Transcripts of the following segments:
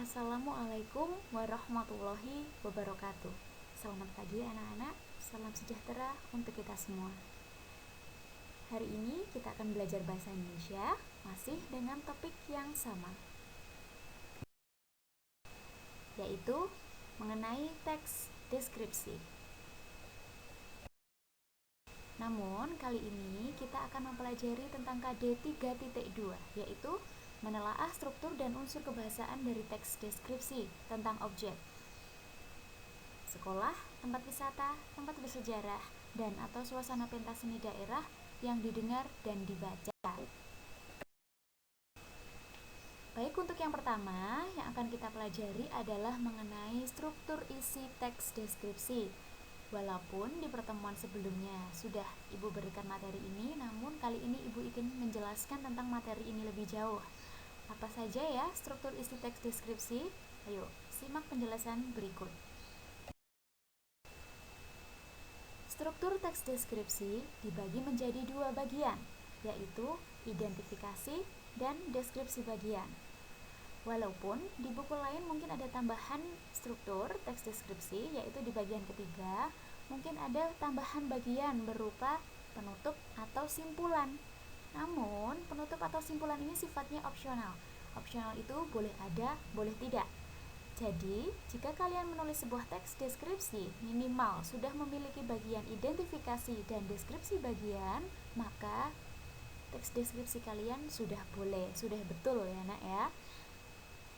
Assalamualaikum warahmatullahi wabarakatuh. Selamat pagi anak-anak, salam sejahtera untuk kita semua. Hari ini kita akan belajar bahasa Indonesia, masih dengan topik yang sama, yaitu mengenai teks deskripsi. Namun, kali ini kita akan mempelajari tentang KD 3.2, yaitu menelaah struktur dan unsur kebahasaan dari teks deskripsi tentang objek. Sekolah, tempat wisata, tempat bersejarah, dan atau suasana pentas seni daerah yang didengar dan dibaca. Baik, untuk yang pertama yang akan kita pelajari adalah mengenai struktur isi teks deskripsi. Walaupun di pertemuan sebelumnya sudah Ibu berikan materi ini, namun kali ini Ibu ingin menjelaskan tentang materi ini lebih jauh. Apa saja ya struktur isi teks deskripsi? Ayo, simak penjelasan berikut. Struktur teks deskripsi dibagi menjadi dua bagian, yaitu identifikasi dan deskripsi bagian. Walaupun di buku lain mungkin ada tambahan struktur teks deskripsi, yaitu di bagian ketiga, mungkin ada tambahan bagian berupa penutup atau simpulan. Namun, penutup atau simpulan ini sifatnya opsional. Opsional itu boleh ada, boleh tidak. Jadi, jika kalian menulis sebuah teks deskripsi, minimal sudah memiliki bagian identifikasi dan deskripsi bagian, maka teks deskripsi kalian sudah boleh, sudah betul ya nak ya.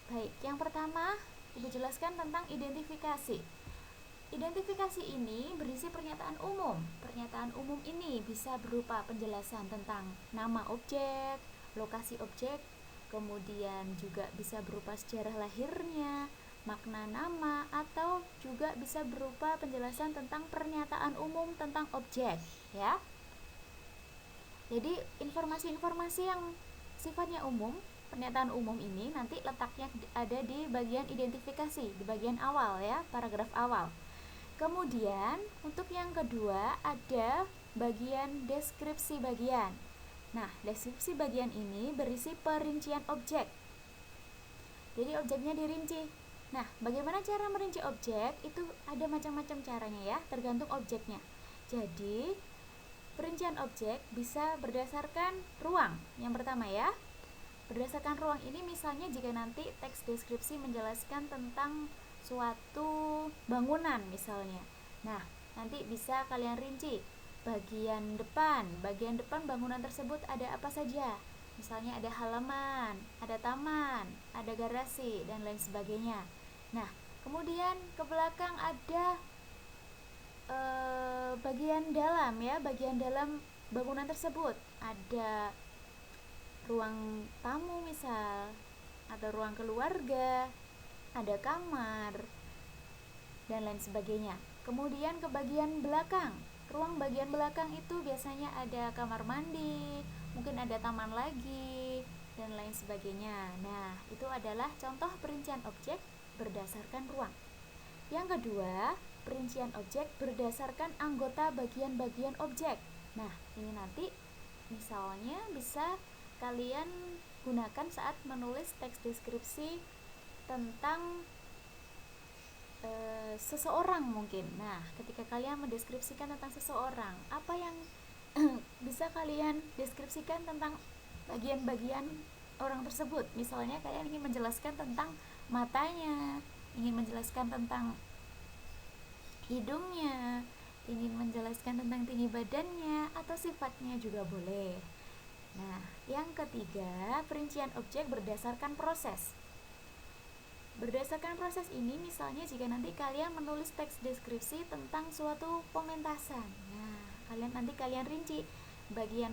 Baik, yang pertama, Ibu jelaskan tentang identifikasi. Identifikasi ini berisi pernyataan umum. Pernyataan umum ini bisa berupa penjelasan tentang nama objek, lokasi objek, kemudian juga bisa berupa sejarah lahirnya, makna nama, atau juga bisa berupa penjelasan tentang pernyataan umum tentang objek, ya. Jadi informasi-informasi yang sifatnya umum, pernyataan umum ini nanti letaknya ada di bagian identifikasi, di bagian awal ya, paragraf awal. Kemudian untuk yang kedua ada bagian deskripsi bagian. Nah, deskripsi bagian ini berisi perincian objek. Jadi objeknya dirinci. Nah, bagaimana cara merinci objek? Itu ada macam-macam caranya ya, tergantung objeknya. Jadi, perincian objek bisa berdasarkan ruang. Yang pertama ya, berdasarkan ruang ini misalnya jika nanti teks deskripsi menjelaskan tentang suatu bangunan misalnya. Nah, nanti bisa kalian rinci bagian depan bangunan tersebut ada apa saja. Misalnya ada halaman, ada taman, ada garasi, dan lain sebagainya. Nah, kemudian ke belakang ada bagian dalam ya, bagian dalam bangunan tersebut. Ada ruang tamu misal, atau ruang keluarga, ada kamar, dan lain sebagainya. Kemudian ke bagian belakang, ruang bagian belakang itu biasanya ada kamar mandi, mungkin ada taman lagi, dan lain sebagainya. Nah, itu adalah contoh perincian objek berdasarkan ruang. Yang kedua, perincian objek berdasarkan anggota bagian-bagian objek. Nah, ini nanti misalnya bisa kalian gunakan saat menulis teks deskripsi tentang seseorang mungkin. Nah, ketika kalian mendeskripsikan tentang seseorang, apa yang bisa kalian deskripsikan tentang bagian-bagian orang tersebut? Misalnya kalian ingin menjelaskan tentang matanya, ingin menjelaskan tentang hidungnya, ingin menjelaskan tentang tinggi badannya, atau sifatnya juga boleh. Nah, yang ketiga, perincian objek berdasarkan proses. Berdasarkan proses ini, misalnya jika nanti kalian menulis teks deskripsi tentang suatu pementasan. Nah, kalian rinci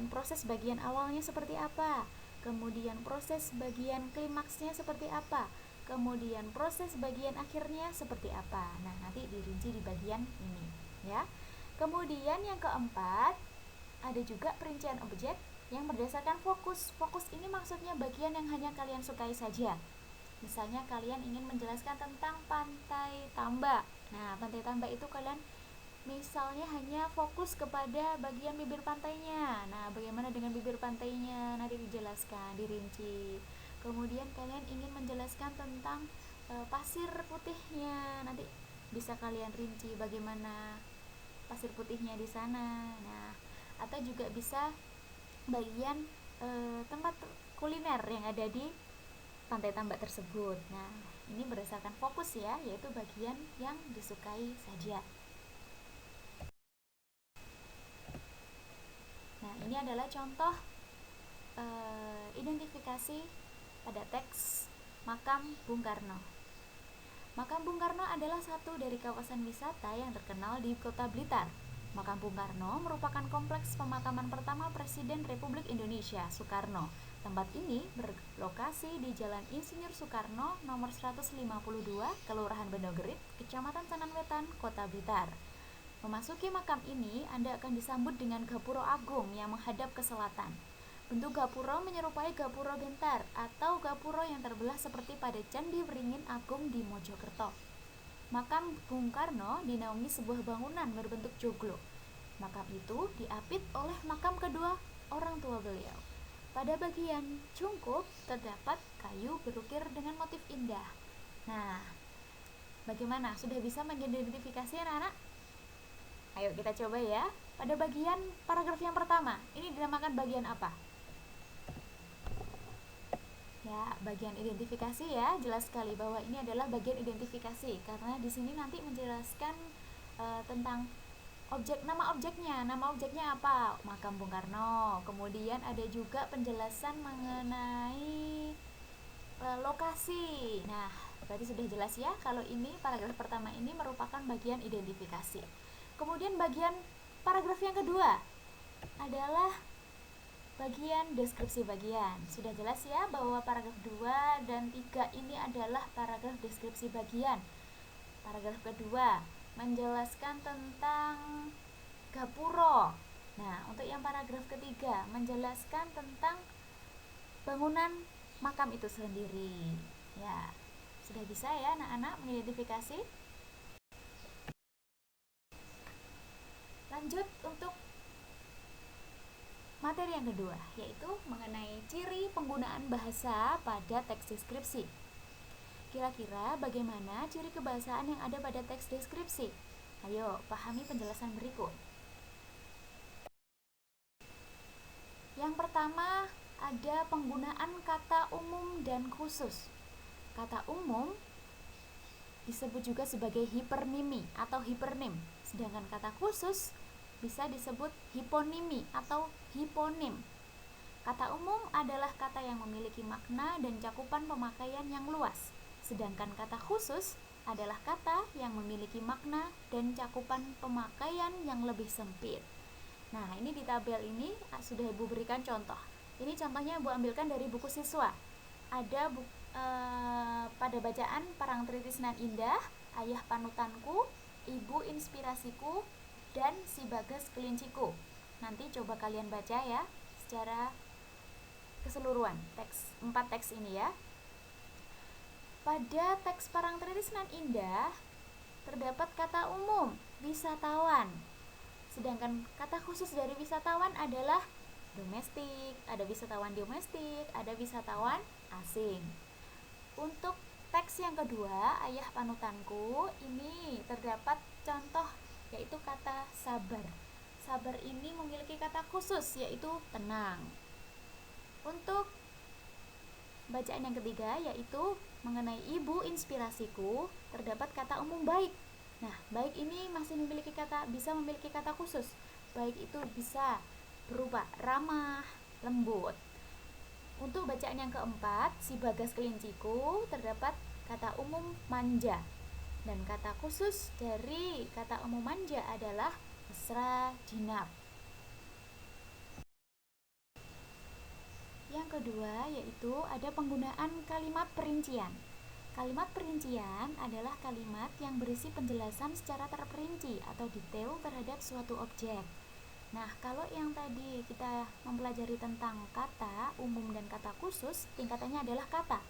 proses bagian awalnya seperti apa, kemudian proses bagian klimaksnya seperti apa, kemudian proses bagian akhirnya seperti apa. Nah, nanti dirinci di bagian ini, ya. Kemudian yang keempat, ada juga perincian objek yang berdasarkan fokus. Fokus ini maksudnya bagian yang hanya kalian sukai saja. Misalnya kalian ingin menjelaskan tentang Pantai Tambak. Nah, Pantai Tambak itu kalian misalnya hanya fokus kepada bagian bibir pantainya. Nah, bagaimana dengan bibir pantainya? Nanti dijelaskan, dirinci. Kemudian kalian ingin menjelaskan tentang pasir putihnya. Nanti bisa kalian rinci bagaimana pasir putihnya di sana. Nah, atau juga bisa bagian tempat kuliner yang ada di Pantai Tambak tersebut. Nah, ini berdasarkan fokus ya, yaitu bagian yang disukai saja. Nah, ini adalah contoh identifikasi pada teks Makam Bung Karno. Makam Bung Karno adalah satu dari kawasan wisata yang terkenal di Kota Blitar. Makam Bung Karno merupakan kompleks pemakaman pertama Presiden Republik Indonesia, Soekarno. Tempat ini berlokasi di Jalan Insinyur Soekarno nomor 152, Kelurahan Bendogerit, Kecamatan Sananwetan, Kota Blitar. Memasuki makam ini, Anda akan disambut dengan gapura agung yang menghadap ke selatan. Bentuk gapura menyerupai gapura gentar atau gapura yang terbelah seperti pada Candi Beringin Agung di Mojokerto. Makam Bung Karno dinaungi sebuah bangunan berbentuk joglo. Makam itu diapit oleh makam kedua orang tua beliau. Pada bagian cungkup terdapat kayu berukir dengan motif indah. Nah, bagaimana? Sudah bisa mengidentifikasi anak-anak? Ayo kita coba ya. Pada bagian paragraf yang pertama, ini dinamakan bagian apa? Ya, bagian identifikasi ya, jelas sekali bahwa ini adalah bagian identifikasi karena di sini nanti menjelaskan tentang nama objeknya. Nama objeknya apa? Makam Bung Karno. Kemudian ada juga penjelasan mengenai lokasi. Nah, berarti sudah jelas ya kalau ini paragraf pertama ini merupakan bagian identifikasi. Kemudian bagian paragraf yang kedua adalah bagian deskripsi bagian. Sudah jelas ya bahwa paragraf 2 dan 3 ini adalah paragraf deskripsi bagian. Paragraf kedua menjelaskan tentang gapuro. Nah, untuk yang paragraf ketiga menjelaskan tentang bangunan makam itu sendiri. Ya, sudah bisa ya anak-anak mengidentifikasi? Lanjut untuk materi yang kedua, yaitu mengenai ciri penggunaan bahasa pada teks deskripsi. Kira-kira bagaimana ciri kebahasaan yang ada pada teks deskripsi? Ayo, pahami penjelasan berikut. Yang pertama, ada penggunaan kata umum dan khusus. Kata umum disebut juga sebagai hipernimi atau hipernim, sedangkan kata khusus bisa disebut hiponimi atau hiponim. Kata umum adalah kata yang memiliki makna dan cakupan pemakaian yang luas, sedangkan kata khusus adalah kata yang memiliki makna dan cakupan pemakaian yang lebih sempit. Nah, ini di tabel ini sudah Ibu berikan contoh. Ini contohnya Ibu ambilkan dari buku siswa. Ada pada bacaan Parangtritis Nan Indah, Ayah Panutanku, Ibu Inspirasiku, dan Si Bagas Kelinciku. Nanti coba kalian baca ya secara keseluruhan 4 teks ini ya. Pada teks Parangtritis Nan Indah terdapat kata umum wisatawan, sedangkan kata khusus dari wisatawan adalah domestik. Ada wisatawan domestik, ada wisatawan asing. Untuk teks yang kedua, Ayah Panutanku, ini terdapat contoh yaitu kata sabar. Sabar ini memiliki kata khusus yaitu tenang. Untuk bacaan yang ketiga yaitu mengenai Ibu Inspirasiku, terdapat kata umum baik. Nah, baik ini masih bisa memiliki kata khusus. Baik itu bisa berupa ramah, lembut. Untuk bacaan yang keempat, Si Bagas Kelinciku, terdapat kata umum manja. Dan kata khusus dari kata umum manja adalah mesra jinab. Yang kedua yaitu ada penggunaan kalimat perincian. Kalimat perincian adalah kalimat yang berisi penjelasan secara terperinci atau detail terhadap suatu objek. Nah, kalau yang tadi kita mempelajari tentang kata umum dan kata khusus, tingkatannya adalah kata.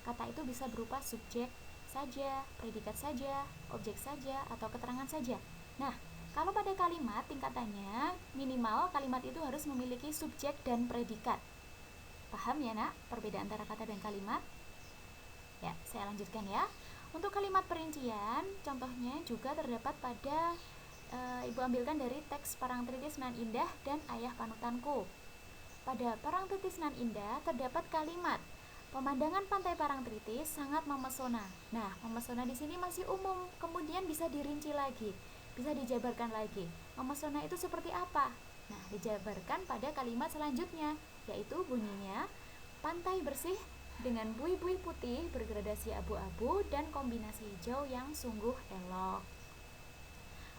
Kata itu bisa berupa subjek saja, predikat saja, objek saja, atau keterangan saja. Nah, kalau pada kalimat tingkatannya minimal kalimat itu harus memiliki subjek dan predikat. Paham ya nak perbedaan antara kata dan kalimat? Ya, saya lanjutkan ya. Untuk kalimat perincian, contohnya juga terdapat pada Ibu ambilkan dari teks Parangtritis Nan Indah dan Ayah Panutanku. Pada Parangtritis Nan Indah terdapat kalimat pemandangan pantai Parangtritis sangat memesona. Nah, memesona di sini masih umum, kemudian bisa dirinci lagi, bisa dijabarkan lagi. Memesona itu seperti apa? Nah, dijabarkan pada kalimat selanjutnya, yaitu bunyinya pantai bersih dengan buih-buih putih bergradasi abu-abu dan kombinasi hijau yang sungguh elok.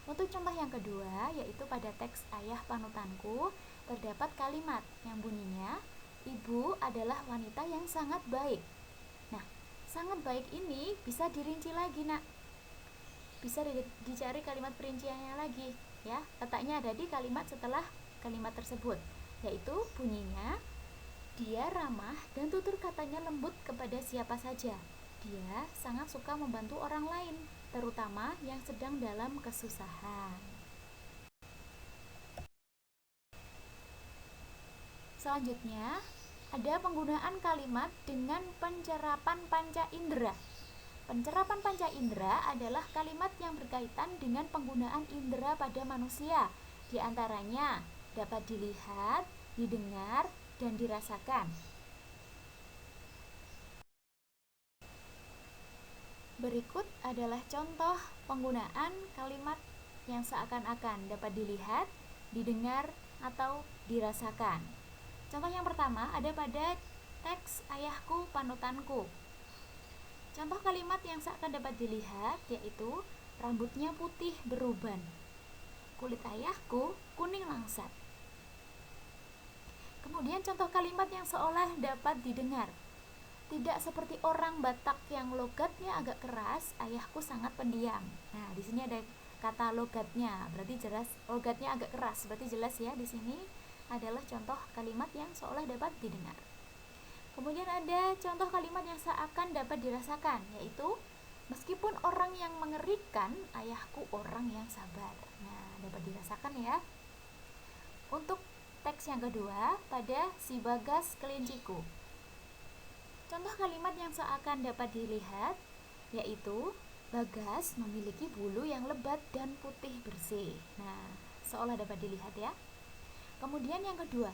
Untuk contoh yang kedua, yaitu pada teks Ayah Panutanku, terdapat kalimat yang bunyinya, ibu adalah wanita yang sangat baik. Nah, sangat baik ini bisa dirinci lagi, nak. Bisa dicari kalimat perinciannya lagi, ya. Letaknya ada di kalimat setelah kalimat tersebut, yaitu bunyinya, dia ramah dan tutur katanya lembut kepada siapa saja. Dia sangat suka membantu orang lain, terutama yang sedang dalam kesusahan. Selanjutnya, ada penggunaan kalimat dengan pencerapan panca indera. Pencerapan panca indera adalah kalimat yang berkaitan dengan penggunaan indera pada manusia. Di antaranya dapat dilihat, didengar, dan dirasakan. Berikut adalah contoh penggunaan kalimat yang seakan-akan dapat dilihat, didengar, atau dirasakan. Contoh yang pertama ada pada teks Ayahku Panutanku. Contoh kalimat yang seakan dapat dilihat yaitu rambutnya putih beruban, kulit ayahku kuning langsat. Kemudian contoh kalimat yang seolah dapat didengar. Tidak seperti orang Batak yang logatnya agak keras, ayahku sangat pendiam. Nah, di sini ada kata logatnya, berarti jelas logatnya agak keras, berarti jelas ya di sini adalah contoh kalimat yang seolah dapat didengar. Kemudian ada contoh kalimat yang seakan dapat dirasakan, yaitu meskipun orang yang mengerikan, ayahku orang yang sabar. Nah, dapat dirasakan ya. Untuk teks yang kedua pada Si Bagas Kelinciku. Contoh kalimat yang seakan dapat dilihat yaitu Bagas memiliki bulu yang lebat dan putih bersih. Nah, seolah dapat dilihat ya. Kemudian yang kedua,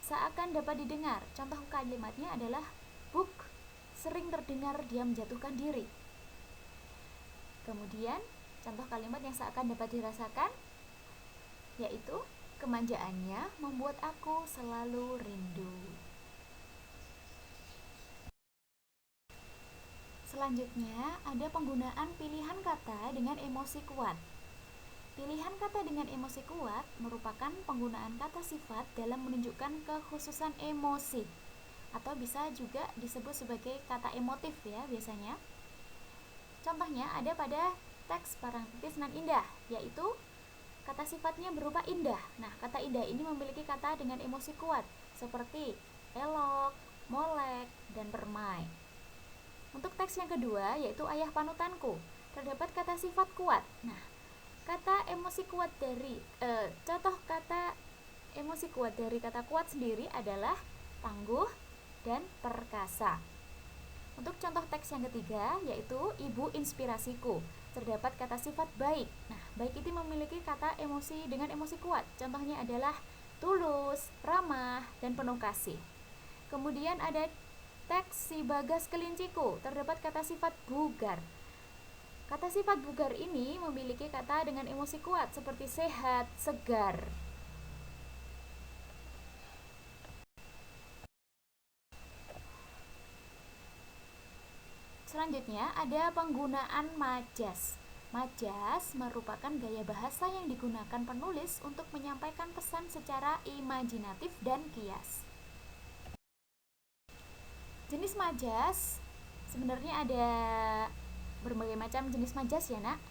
seakan dapat didengar. Contoh kalimatnya adalah Buk sering terdengar dia menjatuhkan diri. Kemudian contoh kalimat yang seakan dapat dirasakan yaitu kemanjaannya membuat aku selalu rindu. Selanjutnya, ada penggunaan pilihan kata dengan emosi kuat. Pilihan kata dengan emosi kuat merupakan penggunaan kata sifat dalam menunjukkan kekhususan emosi, atau bisa juga disebut sebagai kata emotif ya biasanya. Contohnya ada pada teks Parangtritis Nan Indah, yaitu kata sifatnya berupa indah. Nah, kata indah ini memiliki kata dengan emosi kuat, seperti elok, molek, dan permai. Untuk teks yang kedua, yaitu Ayah Panutanku, terdapat kata sifat kuat. Nah, kata emosi kuat dari contoh kata emosi kuat dari kata kuat sendiri adalah tangguh dan perkasa. Untuk contoh teks yang ketiga, yaitu Ibu Inspirasiku, terdapat kata sifat baik. Nah, baik itu memiliki kata emosi dengan emosi kuat. Contohnya adalah tulus, ramah, dan penuh kasih. Kemudian ada teks Si Bagas Kelinciku, terdapat kata sifat bugar. Kata sifat bugar ini memiliki kata dengan emosi kuat seperti sehat, segar. Selanjutnya ada penggunaan majas. Majas merupakan gaya bahasa yang digunakan penulis untuk menyampaikan pesan secara imajinatif dan kias. Jenis majas sebenarnya ada berbagai macam jenis majas ya nak.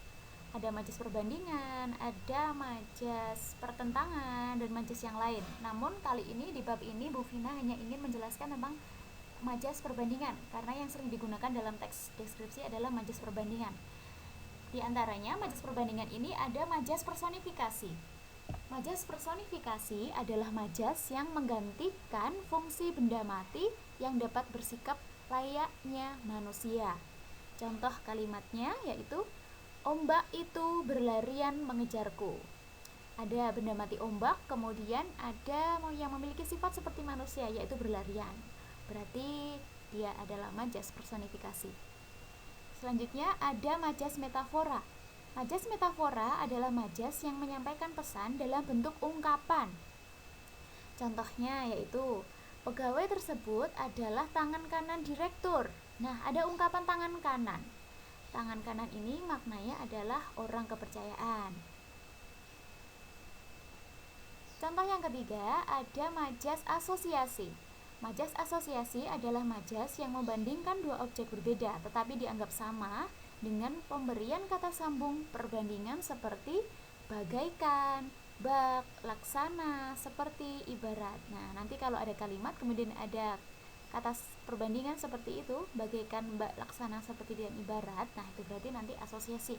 Ada majas perbandingan, ada majas pertentangan, dan majas yang lain. Namun kali ini di bab ini Bu Vina hanya ingin menjelaskan tentang majas perbandingan, karena yang sering digunakan dalam teks deskripsi adalah majas perbandingan. Di antaranya majas perbandingan ini ada majas personifikasi. Majas personifikasi adalah majas yang menggantikan fungsi benda mati yang dapat bersikap layaknya manusia. Contoh kalimatnya yaitu ombak itu berlarian mengejarku. Ada benda mati ombak, kemudian ada yang memiliki sifat seperti manusia, yaitu berlarian. Berarti dia adalah majas personifikasi. Selanjutnya ada majas metafora. Majas metafora adalah majas yang menyampaikan pesan dalam bentuk ungkapan. Contohnya yaitu pegawai tersebut adalah tangan kanan direktur. Nah, ada ungkapan tangan kanan. Tangan kanan ini maknanya adalah orang kepercayaan. Contoh yang ketiga, ada majas asosiasi. Majas asosiasi adalah majas yang membandingkan dua objek berbeda tetapi dianggap sama dengan pemberian kata sambung perbandingan seperti bagaikan, bak, laksana, seperti, ibarat. Nah, nanti kalau ada kalimat kemudian ada kata perbandingan seperti itu, bagaikan, bak, laksana, seperti, dan ibarat, nah itu berarti nanti asosiasi.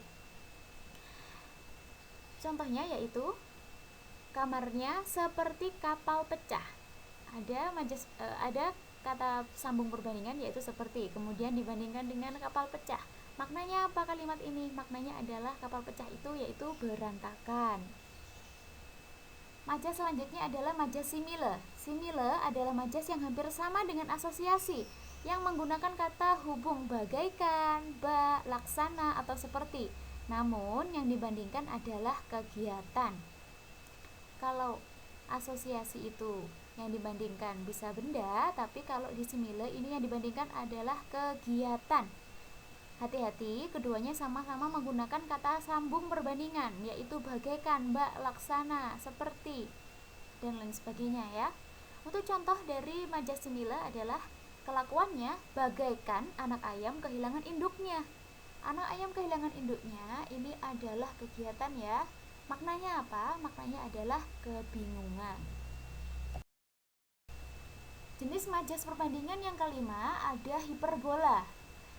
Contohnya yaitu kamarnya seperti kapal pecah. Ada kata sambung perbandingan yaitu seperti, kemudian dibandingkan dengan kapal pecah. Maknanya apa kalimat ini? Maknanya adalah kapal pecah itu yaitu berantakan. Majas selanjutnya adalah majas simile. Simile adalah majas yang hampir sama dengan asosiasi, yang menggunakan kata hubung bagaikan, bak, laksana, atau seperti. Namun yang dibandingkan adalah kegiatan. Kalau asosiasi itu yang dibandingkan bisa benda, tapi kalau di simile ini yang dibandingkan adalah kegiatan. Hati-hati, keduanya sama-sama menggunakan kata sambung perbandingan, yaitu bagaikan, bak, laksana, seperti, dan lain sebagainya ya. Untuk contoh dari majas simile adalah kelakuannya bagaikan anak ayam kehilangan induknya. Anak ayam kehilangan induknya ini adalah kegiatan ya. Maknanya apa? Maknanya adalah kebingungan. Jenis majas perbandingan yang kelima ada hiperbola.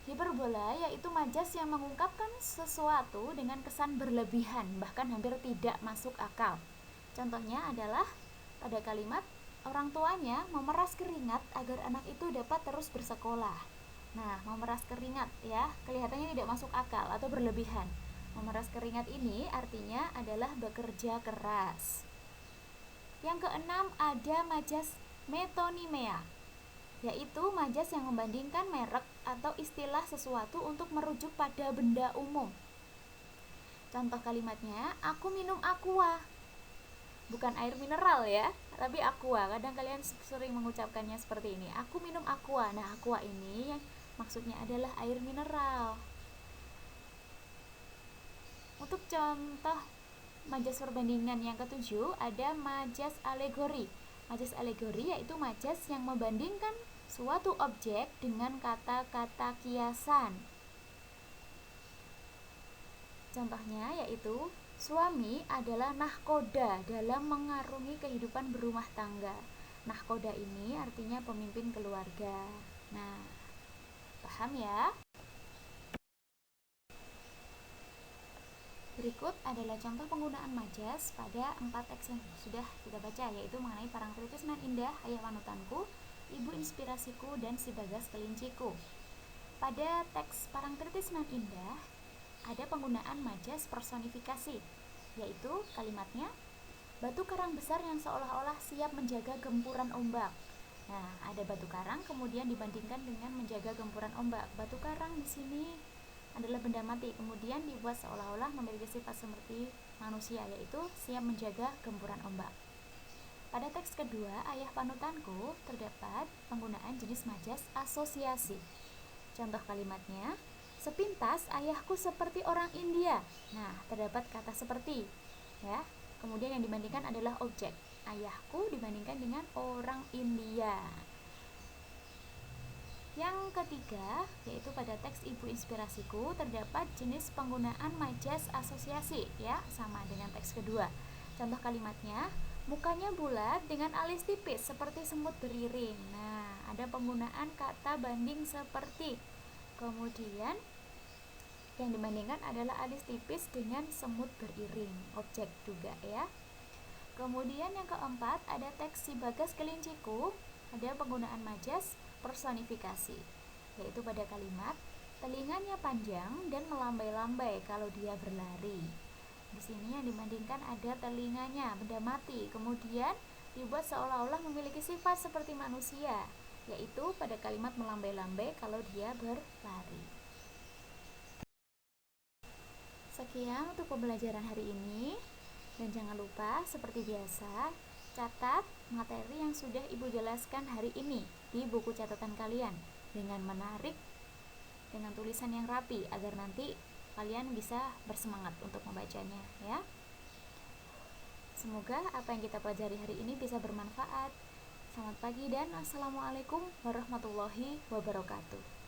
Hiperbola yaitu majas yang mengungkapkan sesuatu dengan kesan berlebihan, bahkan hampir tidak masuk akal. Contohnya adalah pada kalimat orang tuanya memeras keringat agar anak itu dapat terus bersekolah. Nah, memeras keringat ya, kelihatannya tidak masuk akal atau berlebihan. Memeras keringat ini artinya adalah bekerja keras. Yang keenam ada majas metonimia, yaitu majas yang membandingkan merek atau istilah sesuatu untuk merujuk pada benda umum. Contoh kalimatnya, aku minum aqua. Bukan air mineral ya, tapi aqua. Kadang kalian sering mengucapkannya seperti ini, aku minum aqua. Nah, aqua ini maksudnya adalah air mineral. Untuk contoh majas perbandingan yang ketujuh ada majas alegori. Majas alegori yaitu majas yang membandingkan suatu objek dengan kata-kata kiasan. Contohnya yaitu suami adalah nahkoda dalam mengarungi kehidupan berumah tangga. Nahkoda ini artinya pemimpin keluarga. Nah, paham ya? Berikut adalah contoh penggunaan majas pada 4 teks yang sudah kita baca, yaitu mengenai Parangtritis Nan Indah, Ayah Panutanku, Ibu Inspirasiku, dan Si Bagas Kelinciku. Pada teks Parangtritis Nan Indah ada penggunaan majas personifikasi, yaitu kalimatnya batu karang besar yang seolah-olah siap menjaga gempuran ombak. Nah, ada batu karang kemudian dibandingkan dengan menjaga gempuran ombak. Batu karang di sini adalah benda mati, kemudian dibuat seolah-olah memiliki sifat seperti manusia, yaitu siap menjaga gempuran ombak. Pada teks kedua, Ayah Panutanku, terdapat penggunaan jenis majas asosiasi. Contoh kalimatnya, sepintas ayahku seperti orang India. Nah, terdapat kata seperti ya. Kemudian yang dibandingkan adalah objek. Ayahku dibandingkan dengan orang India. Yang ketiga, yaitu pada teks Ibu Inspirasiku terdapat jenis penggunaan majas asosiasi ya, sama dengan teks kedua. Contoh kalimatnya, mukanya bulat dengan alis tipis seperti semut beriring. Nah, ada penggunaan kata banding seperti. Kemudian yang dibandingkan adalah alis tipis dengan semut beriring, objek juga ya. Kemudian yang keempat ada teks Si Bagas Kelinciku, ada penggunaan majas personifikasi. yaitu pada kalimat telinganya panjang dan melambai-lambai kalau dia berlari. Di sini yang dimandingkan ada telinganya, benda mati, kemudian dibuat seolah-olah memiliki sifat seperti manusia, yaitu pada kalimat melambai-lambai kalau dia berlari. Sekian untuk pembelajaran hari ini, dan jangan lupa seperti biasa, catat materi yang sudah Ibu jelaskan hari ini di buku catatan kalian dengan menarik dengan tulisan yang rapi agar nanti kalian bisa bersemangat untuk membacanya ya. Semoga apa yang kita pelajari hari ini bisa bermanfaat. Selamat pagi dan assalamualaikum warahmatullahi wabarakatuh.